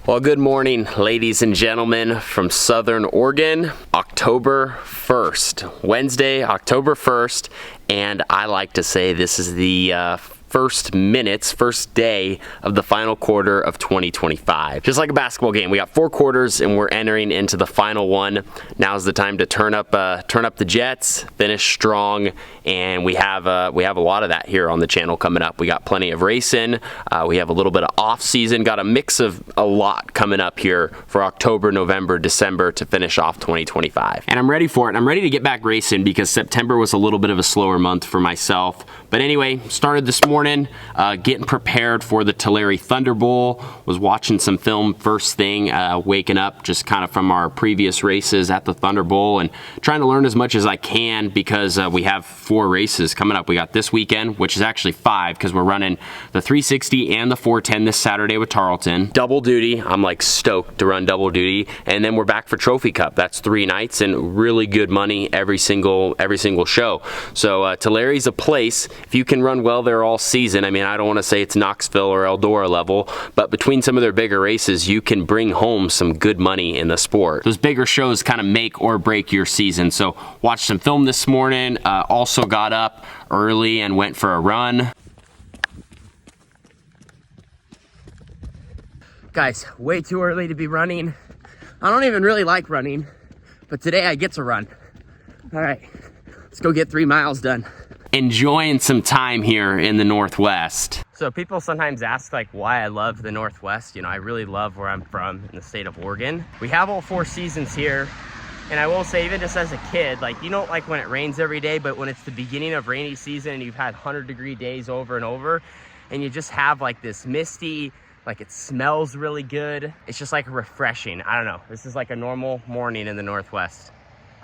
Well, good morning, ladies and gentlemen from Southern Oregon. October 1st, Wednesday, October 1st, and I like to say this is the first day of the final quarter of 2025. Just like a basketball game, we got 4 quarters and we're entering into the final one. Now's the time to turn up the jets, finish strong, and we have a lot of that here on the channel coming up. We got plenty of racing. We have a little bit of off season. Got a mix of a lot coming up here for October, November, December to finish off 2025. And I'm ready for it. I'm ready to get back racing because September was a little bit of a slower month for myself. But anyway, started this morning, getting prepared for the Tulare Thunderbowl. Was watching some film first thing, waking up just kind of from our previous races at the Thunderbowl and trying to learn as much as I can because we have 4 races coming up. We got this weekend, which is actually 5 because we're running the 360 and the 410 this Saturday with Tarlton. Double duty. I'm like stoked to run double duty. And then we're back for Trophy Cup. That's 3 nights and really good money every single show. So Tulare's a place. If you can run well there all season, I mean, I don't want to say it's Knoxville or Eldora level, but between some of their bigger races, you can bring home some good money in the sport. Those bigger shows kind of make or break your season. So watched some film this morning, also got up early and went for a run. Guys, way too early to be running. I don't even really like running, but today I get to run. All right, let's go get 3 miles done. Enjoying some time here in the Northwest. So people sometimes ask like why I love the Northwest. You know, I really love where I'm from in the state of Oregon. We have all 4 seasons here. And I will say, even just as a kid, like you don't like when it rains every day, but when it's the beginning of rainy season and you've had 100-degree days over and over, and you just have like this misty, like it smells really good. It's just like refreshing. I don't know. This is like a normal morning in the Northwest.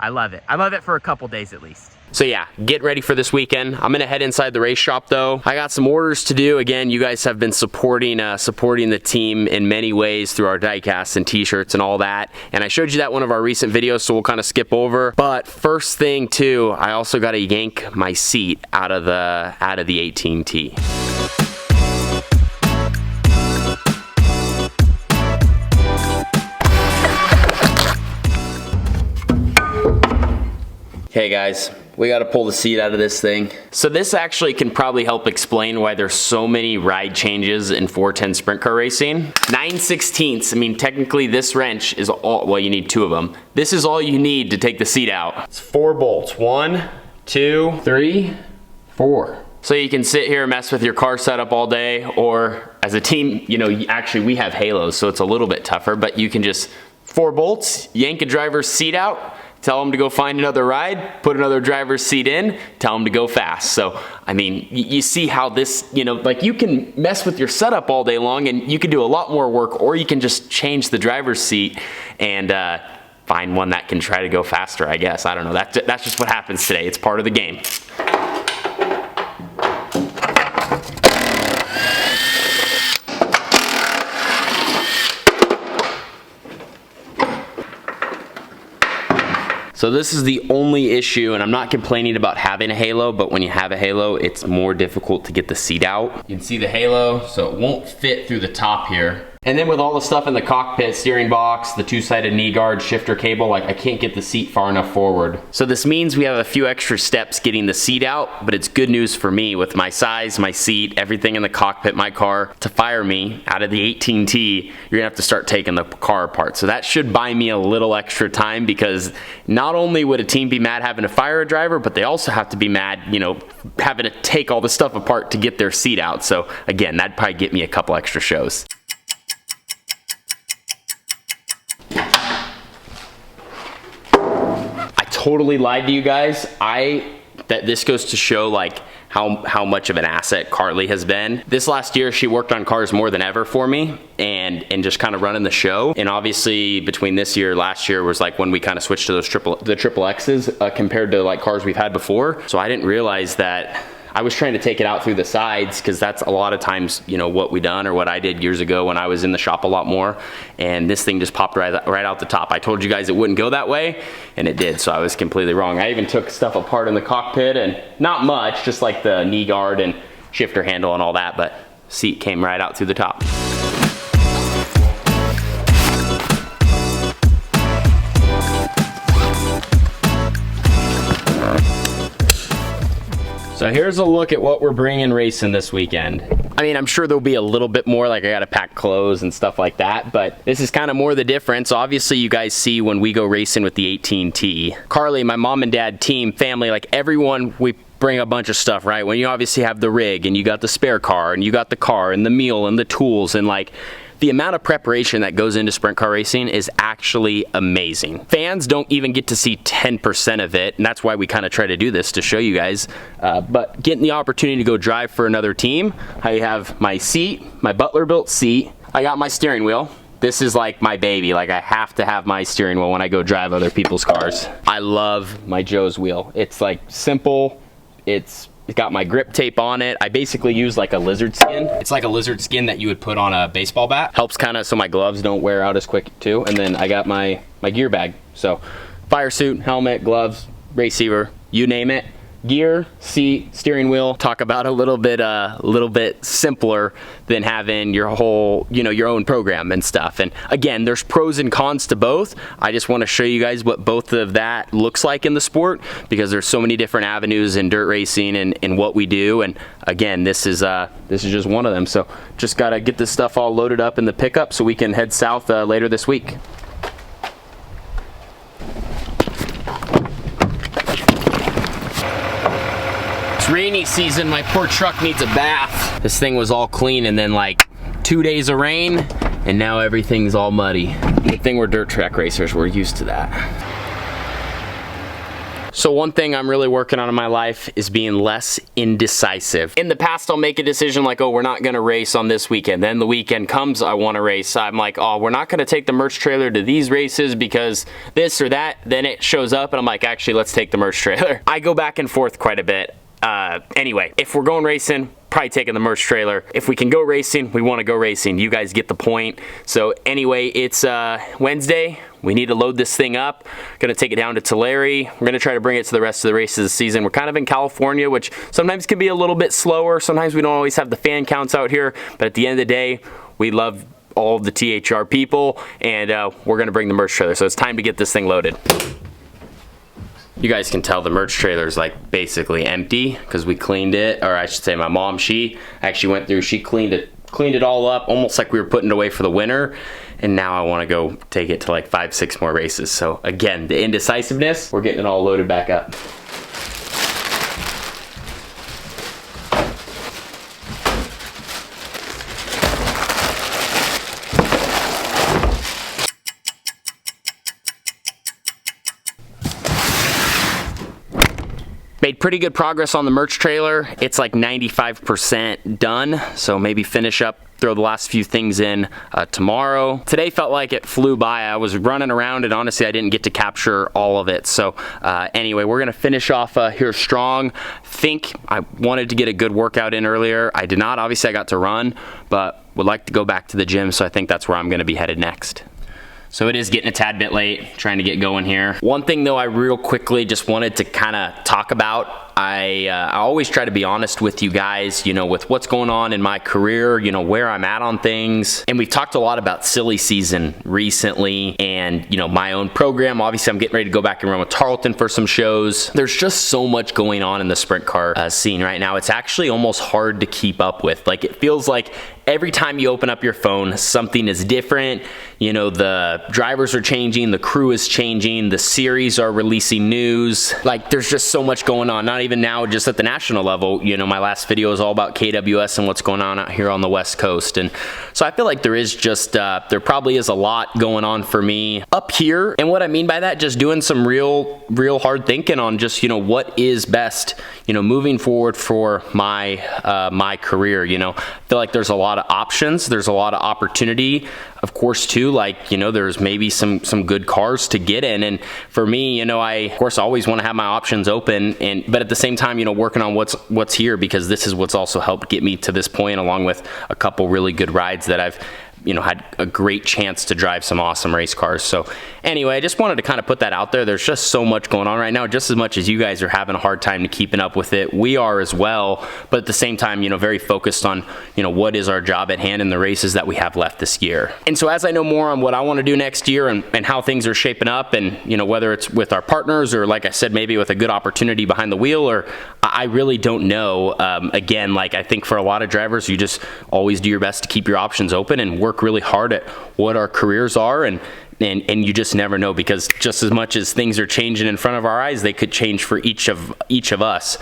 I love it. I love it for a couple days at least. So yeah, get ready for this weekend. I'm gonna head inside the race shop though. I got some orders to do. Again, you guys have been supporting the team in many ways through our diecasts and t-shirts and all that. And I showed you that one of our recent videos, so we'll kind of skip over. But first thing too, I also gotta yank my seat out of the 18T. Okay guys, we got to pull the seat out of this thing. So this actually can probably help explain why there's so many ride changes in 410 sprint car racing. 9/16, I mean technically this wrench is all, well you need 2 of them. This is all you need to take the seat out. It's 4 bolts, 1, 2, 3, 4. So you can sit here and mess with your car setup all day, or as a team, you know, actually we have halos so it's a little bit tougher, but you can just 4 bolts, yank a driver's seat out, tell them to go find another ride, put another driver's seat in, tell them to go fast. So, I mean, you see how this, you know, like you can mess with your setup all day long and you can do a lot more work, or you can just change the driver's seat and find one that can try to go faster, I guess. I don't know. That's just what happens today. It's part of the game. So this is the only issue, and I'm not complaining about having a halo, but when you have a halo, it's more difficult to get the seat out. You can see the halo, so it won't fit through the top here. And then with all the stuff in the cockpit, steering box, the 2-sided knee guard, shifter cable, like I can't get the seat far enough forward. So this means we have a few extra steps getting the seat out, but it's good news for me with my size, my seat, everything in the cockpit, my car. To fire me out of the 18T, you're gonna have to start taking the car apart. So that should buy me a little extra time, because not only would a team be mad having to fire a driver, but they also have to be mad, you know, having to take all the stuff apart to get their seat out. So again, that'd probably get me a couple extra shows. Totally lied to you guys. That this goes to show like how much of an asset Carly has been. This last year she worked on cars more than ever for me and just kind of running the show. And obviously between this year, last year was like when we kind of switched to those triple X's compared to like cars we've had before. So I didn't realize that I was trying to take it out through the sides, because that's a lot of times, you know, what we done or what I did years ago when I was in the shop a lot more. And this thing just popped right out the top. I told you guys it wouldn't go that way, and it did, so I was completely wrong. I even took stuff apart in the cockpit, and not much, just like the knee guard and shifter handle and all that, but seat came right out through the top. So here's a look at what we're bringing racing this weekend. I mean, I'm sure there'll be a little bit more, like I gotta pack clothes and stuff like that, but this is kind of more the difference. Obviously, you guys see when we go racing with the 18T. Carly, my mom and dad, team, family, like everyone, we bring a bunch of stuff, right? When you obviously have the rig and you got the spare car and you got the car and the meal and the tools, and like the amount of preparation that goes into sprint car racing is actually amazing. Fans don't even get to see 10% of it, and that's why we kind of try to do this to show you guys. But getting the opportunity to go drive for another team, I have my seat, my Butler built seat. I got my steering wheel. This is like my baby. Like, I have to have my steering wheel when I go drive other people's cars. I love my Joe's wheel. It's like simple. It's got my grip tape on it. I basically use like a lizard skin. It's like a lizard skin that you would put on a baseball bat. Helps kind of so my gloves don't wear out as quick too. And then I got my gear bag. So fire suit, helmet, gloves, receiver, you name it. Gear, seat, steering wheel. Talk about a little bit simpler than having your whole, your own program and stuff. And again, there's pros and cons to both. I just want to show you guys what both of that looks like in the sport, because there's so many different avenues in dirt racing and what we do. And again, this is just one of them. So just gotta get this stuff all loaded up in the pickup so we can head south later this week. Rainy season, my poor truck needs a bath. This thing was all clean, and then like 2 days of rain, and now everything's all muddy. Good thing we're dirt track racers, we're used to that. So one thing I'm really working on in my life is being less indecisive. In the past, I'll make a decision like, oh, we're not gonna race on this weekend. Then the weekend comes, I wanna race. I'm like, oh, we're not gonna take the merch trailer to these races because this or that. Then it shows up and I'm like, actually, let's take the merch trailer. I go back and forth quite a bit. Anyway, if we're going racing, probably taking the merch trailer. If we can go racing, we want to go racing. You guys get the point. So anyway, it's Wednesday. We need to load this thing up. Gonna take it down to Tulare. We're gonna try to bring it to the rest of the races this season. We're kind of in California, which sometimes can be a little bit slower. Sometimes we don't always have the fan counts out here, but at the end of the day, we love all of the THR people, and we're gonna bring the merch trailer. So it's time to get this thing loaded. You guys can tell the merch trailer is like basically empty because we cleaned it, or I should say my mom, she actually went through, she cleaned it all up almost like we were putting it away for the winter, and now I want to go take it to like 5-6 more races. So again, the indecisiveness, we're getting it all loaded back up. Made pretty good progress on the merch trailer. It's like 95% done, so maybe finish up, throw the last few things in tomorrow. Today felt like it flew by. I was running around and honestly I didn't get to capture all of it. So anyway, we're gonna finish off here strong. Think I wanted to get a good workout in earlier. I did not, obviously I got to run, but would like to go back to the gym, so I think that's where I'm gonna be headed next. So it is getting a tad bit late, trying to get going here. One thing though I real quickly just wanted to kind of talk about, I always try to be honest with you guys, with what's going on in my career, where I'm at on things. And we've talked a lot about silly season recently and, my own program. Obviously, I'm getting ready to go back and run with Tarlton for some shows. There's just so much going on in the sprint car scene right now. It's actually almost hard to keep up with. Like, it feels like every time you open up your phone, something is different. The drivers are changing, the crew is changing, the series are releasing news. Like, there's just so much going on. Not even now just at the national level. My last video is all about KWS and what's going on out here on the West Coast. And so I feel like there is just, there probably is a lot going on for me up here. And what I mean by that, just doing some real hard thinking on just, what is best, moving forward for my career. I feel like there's a lot of options. There's a lot of opportunity, of course, too. Like, there's maybe some good cars to get in. And for me, I, of course, always want to have my options open. But at the same time, working on what's here, because this is what's also helped get me to this point, along with a couple really good rides that I've had a great chance to drive some awesome race cars. So anyway, I just wanted to kind of put that out there. There's just so much going on right now. Just as much as you guys are having a hard time to keeping up with it, we are as well. But at the same time, very focused on, what is our job at hand and the races that we have left this year. And so as I know more on what I want to do next year and how things are shaping up, and, whether it's with our partners or, like I said, maybe with a good opportunity behind the wheel, or I really don't know. Again, like I think for a lot of drivers, you just always do your best to keep your options open and work really hard at what our careers are, and you just never know, because just as much as things are changing in front of our eyes, they could change for each of us.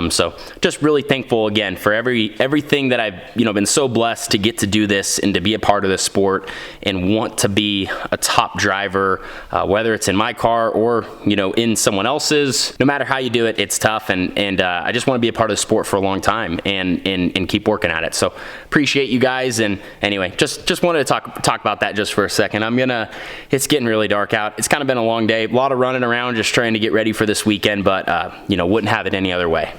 So just really thankful again for everything that I've been so blessed to get to do this and to be a part of this sport and want to be a top driver, whether it's in my car or in someone else's. No matter how you do it, it's tough, and I just want to be a part of the sport for a long time and keep working at it. So appreciate you guys. And anyway, just wanted to talk about that just for a second. It's getting really dark out. It's kind of been a long day, a lot of running around just trying to get ready for this weekend, but wouldn't have it any other way.